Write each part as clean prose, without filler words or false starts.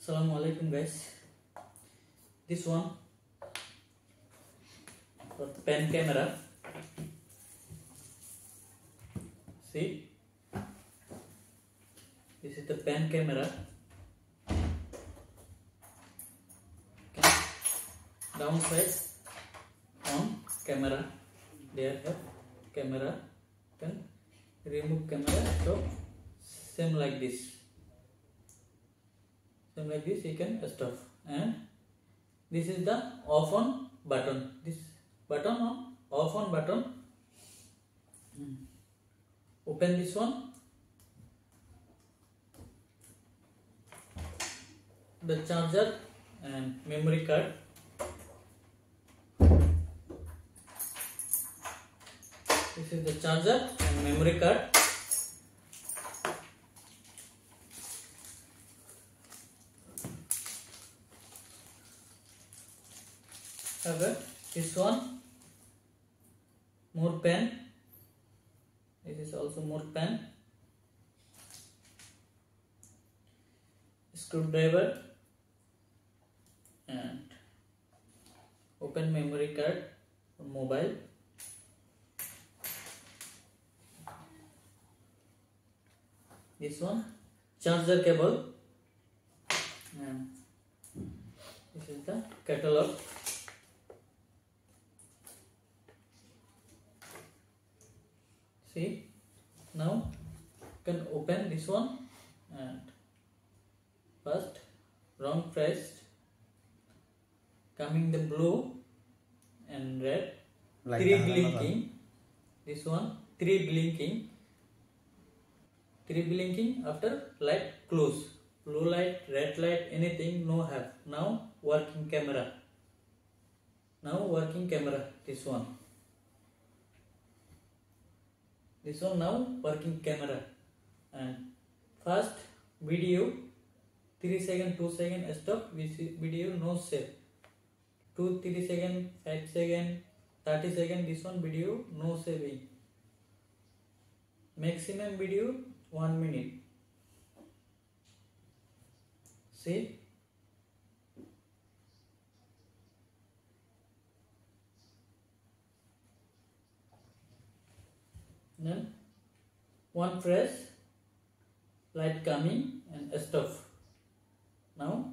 Assalamualaikum guys. This one for the pen camera. See, this is the pen camera. Okay. Downside on camera. There have camera. Can remove camera. So same like this. Same like this you can stop, and this is the off on button. This button on off on button. Open this one. The charger and memory card. This is the charger and memory card. Have this one, more pen. This is also more pen. Screwdriver and open memory card for mobile. This one, charger cable, and this is the catalog. See, now you can open this one, and first wrong pressed, coming the blue and red, like three blinking. This one, three blinking after light close. Blue light, red light, anything no have. Now working camera. This one. This one now working camera, and first video 3 second, 2 second stop. Video no save. 2, 3 second, 5 second, 30 second. This one video no saving. Maximum video 1 minute. See. Then one press, light coming and stop. Now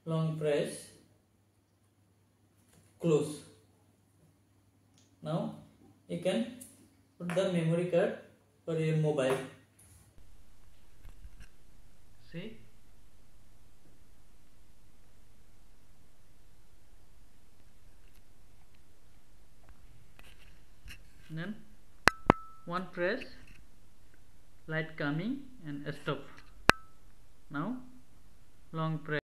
long press, close. Now you can put the memory card for your mobile. See. Then one press, light coming and stop. Now long press.